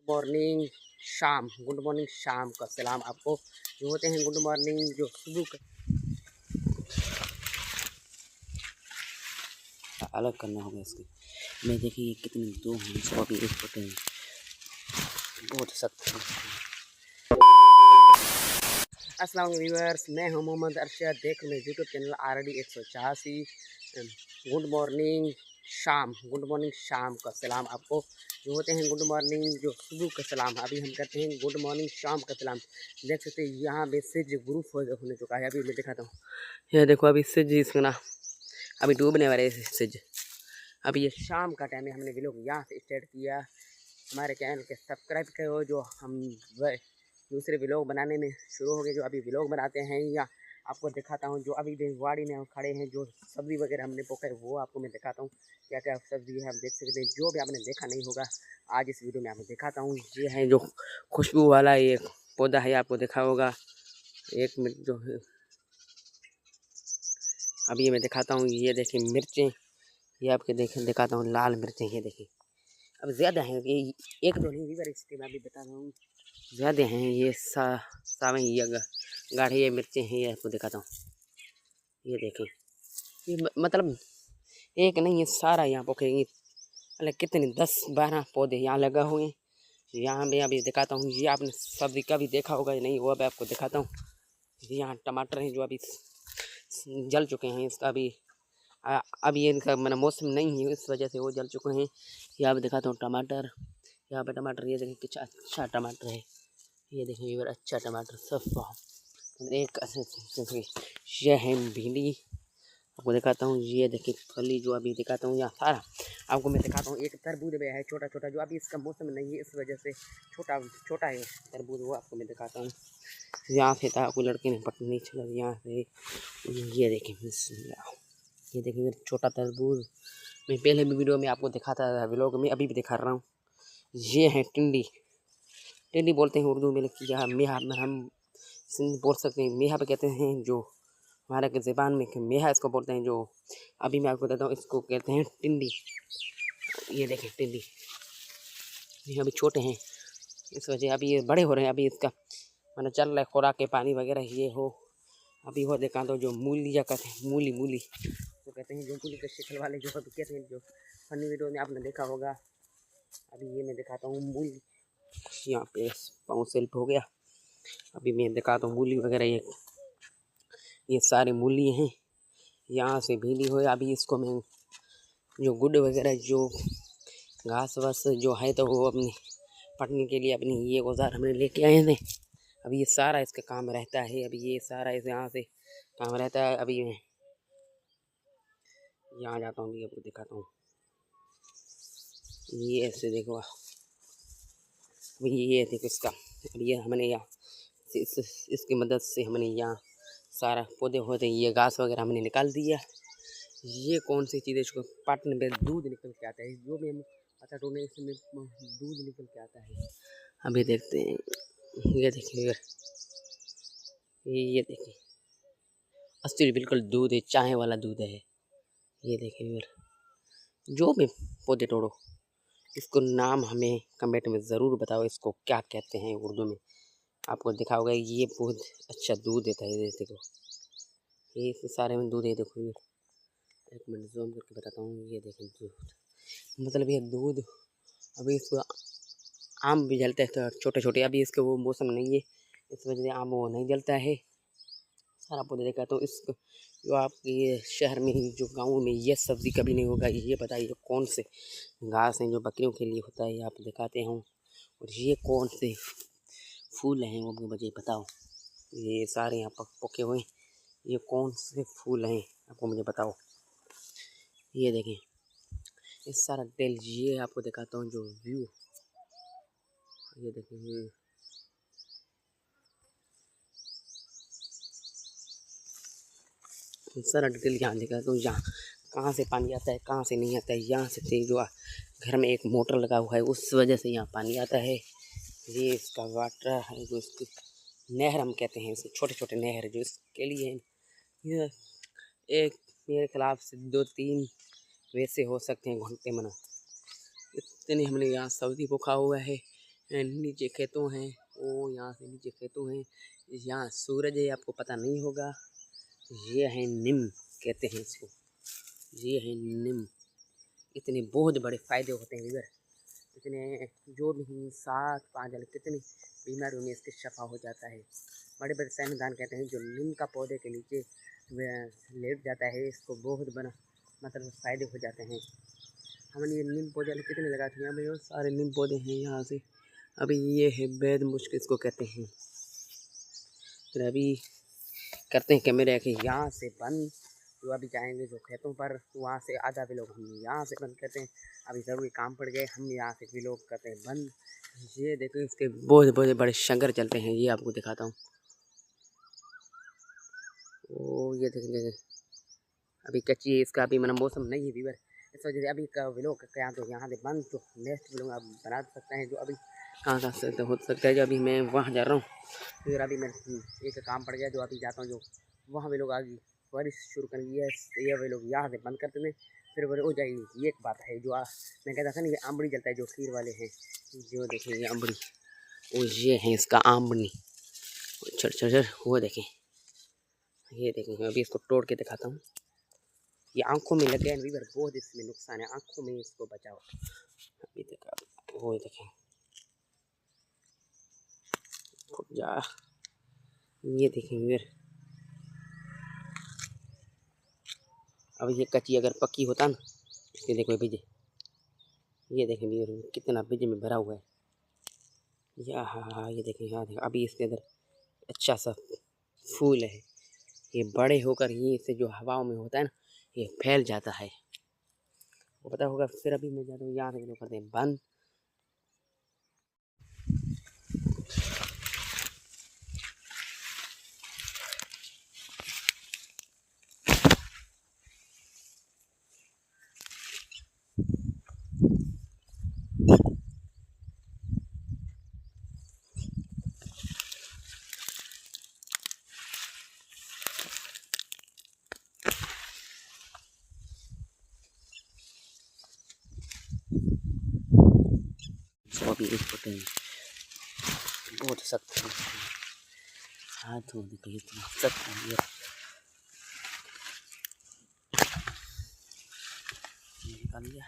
Morning शाम, good morning शाम का सलाम आपको जो होते हैं गुड मॉर्निंग जो सुबह का अलग करना होगा इसके। मैं देखिए कितनी दो हैं इसको अभी एक होते हैं बहुत सख्त। अस्सलाम वालेकुम व्यूअर्स, मैं हूं मोहम्मद अरशद, देख मेरे YouTube channel RD 186। Good morning शाम का सलाम आपको जो होते हैं गुड मॉर्निंग जो सुबह का सलाम। अभी हम करते हैं गुड मॉर्निंग शाम का सलाम। देख सकते हैं यहाँ पे सिज ग्रुप होने चुका है। अभी मैं दिखाता हूँ, ये देखो अभी सिज इसका ना अभी डूबने वाले सिज। अभी ये शाम का टाइम है, हमने व्लॉग यहाँ से स्टार्ट किया। हमारे चैनल के सब्सक्राइब करो जो हम दूसरे व्लॉग बनाने में शुरू हो गए। जो अभी व्लॉग बनाते हैं या आपको दिखाता हूँ जो अभी वाड़ी में हम खड़े हैं, जो सब्ज़ी वगैरह हमने पोका है वो आपको मैं दिखाता हूँ क्या क्या सब्ज़ी है। आप देख सकते हैं, जो भी आपने देखा नहीं होगा आज इस वीडियो में आपको दिखाता हूँ। ये है जो खुशबू वाला ये पौधा है, आपको देखा होगा। एक मिनट जो है अभी मैं दिखाता हूँ। ये देखिए मिर्चें, ये आपके दिखाता हूँ लाल मिर्चें। ये देखिए अब ज़्यादा हैं, ये एक तो नहीं रिवर इसके मैं अभी बता रहा हूँ ज़्यादा हैं। ये सावन ये गाढ़ी ये मिर्चें हैं, ये आपको दिखाता हूँ। ये देखें, ये मतलब एक नहीं, ये सारा यहाँ पोखेंगे मतलब कितने 10-12 पौधे यहाँ लगा हुए हैं। यहाँ मैं अभी दिखाता हूँ। ये आपने सब्जी का भी देखा होगा या नहीं वो अब आपको दिखाता हूँ। यहाँ टमाटर हैं जो अभी जल चुके हैं। इसका अभी इनका मैंने मौसम नहीं है, इस वजह से वो जल चुके हैं। यहाँ पे दिखाता हूँ टमाटर, यहाँ पे टमाटर ये देखिए कितना अच्छा टमाटर है। ये देखिए अच्छा टमाटर सब एक। यह है भिंडी, आपको दिखाता हूँ। ये देखिए फली जो अभी दिखाता हूँ यहाँ सारा आपको मैं दिखाता हूँ। एक तरबूज में है छोटा छोटा, जो अभी इसका मौसम नहीं है इस वजह से छोटा छोटा है तरबूज, वो आपको मैं दिखाता हूँ। यहाँ से था आपको लड़के ने पटनी चला यहाँ से। ये देखिए ये देखिए छोटा तरबूज, मैं पहले भी वीडियो में आपको दिखाता था, व्लॉग में अभी भी दिखा रहा हूँ। ये है टिंडी, टिंडी बोलते हैं उर्दू में, यहाँ मेहा हम बोल सकते हैं। मेहा पे कहते हैं जो हमारे के ज़बान में मेहा इसको बोलते हैं। जो अभी मैं आपको देता हूँ इसको कहते हैं टिंडी। ये देखें टिंडी, ये अभी छोटे हैं इस वजह अभी ये बड़े हो रहे हैं। अभी इसका मैंने चल रहा है खुराक के पानी वगैरह ये हो। अभी वो देखा तो जो मूली या कहते हैं मूली तो कहते हैं जो मूली के शिकल वाले जो अभी कहते हैं, जो फनी वीडियो में आपने देखा होगा। अभी ये मैं दिखाता हूँ मूली, यहाँ पे पाँव सेल्फ हो गया। अभी मैं दिखाता हूँ मूली वगैरह, ये सारे मूली हैं। यहाँ से भिंडी हो। अभी इसको मैं जो गुड वगैरह जो घास वास जो है तो वो अपनी पटने के लिए अपनी ये औजार हमने लेके आए थे। अभी ये सारा इसका काम रहता है। अभी ये सारा इस यहाँ से काम रहता है। अभी मैं यहाँ जाता हूँ, आपको दिखाता हूँ। ये ऐसे देखो, अभी ये देखो इसका, अभी ये हमने यहाँ इसकी मदद से हमने यहाँ सारा पौधे होते ये घास वगैरह हमने निकाल दिया। ये कौन सी चीज़ है, इसको पाटने में दूध निकल के आता है, जो भी हम पता ढूंढने इसमें दूध निकल के आता है। अभी देखते हैं, ये देखिए ये देखिए असली बिल्कुल दूध है, चाय वाला दूध है। ये देखिए जो भी पौधे तोड़ो इसको नाम हमें कमेंट में ज़रूर बताओ, इसको क्या कहते हैं उर्दू में। आपको दिखा होगा ये बहुत अच्छा दूध देता है। ये देखो ये सारे में दूध है। देखो ये एक मिनट जूम करके बताता हूँ। ये देखें दूध, मतलब ये दूध। अभी इसको आम भी जलते हैं तो छोटे छोटे, अभी इसके वो मौसम नहीं है इस वजह से आम वो नहीं जलता है। सारा पौधे देखा तो इसको जो आपके ये शहर में ही जो गाँव में ये सब्ज़ी कभी नहीं होगा। ये बताइए कौन से घास हैं जो बकरियों के लिए होता है, आप दिखाते हूँ। और ये कौन से फूल हैं वो मुझे बताओ। ये सारे यहाँ पर पके हुए, ये कौन से फूल हैं आपको मुझे बताओ। ये देखें ये सारा डिटेल ये आपको दिखाता हूँ जो व्यू। ये देखें सारा डिटेल यहाँ दिखाता हूँ। यहाँ कहाँ से पानी आता है कहाँ से नहीं आता है। यहाँ से जो घर में एक मोटर लगा हुआ है उस वजह से यहाँ पानी आता है। ये इसका वाटर है जो इसकी नहर हम कहते हैं, इसे छोटे छोटे नहर जो इसके लिए ये एक मेरे खिलाफ से 2-3 वैसे हो सकते हैं घंटे मना। इतने हमने यहाँ सब्जी पोखा हुआ है। नीचे खेतों हैं, वो यहाँ से नीचे खेतों हैं, यहाँ सूरज है, आपको पता नहीं होगा। ये है नीम कहते हैं इसको, ये है नीम। इतने बहुत बड़े फ़ायदे होते हैं इधर, इतने जो भी सांस पाँच कितनी बीमारियों में इसके शफा हो जाता है। बड़े बड़े साइंसदान कहते हैं जो नीम का पौधे के नीचे लेट जाता है, इसको बहुत बड़ा मतलब फ़ायदे हो जाते हैं। हमने ये नीम पौधे कितने लगाते हैं, अभी सारे नीम पौधे हैं यहाँ से। अभी ये है वैद मुश्क इसको कहते हैं। फिर अभी करते हैं कैमरे के यहाँ से बंद, जो अभी जाएंगे जो खेतों पर, वहाँ से आधा भी लोग हम यहाँ से बंद करते हैं। अभी ज़रूरी काम पड़ गए, हम यहाँ से भी लोग करते हैं बंद। ये देखो इसके बहुत बहुत बड़े शंकर चलते हैं, ये आपको दिखाता हूँ। ओ ये देखेंगे अभी कच्ची है, इसका अभी मतलब मौसम नहीं है वीवर, इस वजह से अभी का व्लॉग क्या तो यहाँ से बंद। तो नेक्स्ट व्लॉग आप बना सकते हैं, जो अभी कहाँ से हो सकता है। जो अभी मैं वहाँ जा रहा हूँ, फिर अभी मैं एक काम पड़ गया, जो अभी जाता हूँ, जो वहाँ व्लॉग आगे बारिश शुरू कर दी है, ये व्लॉग यहाँ से बंद करते हैं, फिर हो जाएगी। ये एक बात है जो मैं कहता था ना, ये आमड़ी जलता है जो खीर वाले हैं, जो देखें ये आमड़ी, वो ये है इसका आमड़ी चर वो देखें, ये देखें। अभी इसको तोड़ के दिखाता हूँ। ये आंखों में लगे वीवर, बहुत इसमें नुकसान है, आंखों में इसको बचाओ। अभी देखा वो देखें जा, ये देखें वीवर। अब ये कच्ची अगर पक्की होता ना, इसके देखो बीज, ये देखें वीवर कितना बीज में भरा हुआ है। या हाँ ये देखें, हाँ देखें अभी इसके अंदर अच्छा सा फूल है। ये बड़े होकर ये इससे जो हवाओं में होता है ना, ये फैल जाता है, वो पता होगा। फिर अभी मैं जाता हूँ यहाँ से करते हैं बंद। तो अभी इस बटन बहुत सख्त है, हाथों देखो इतना सख्त है, ये निकाल लिया।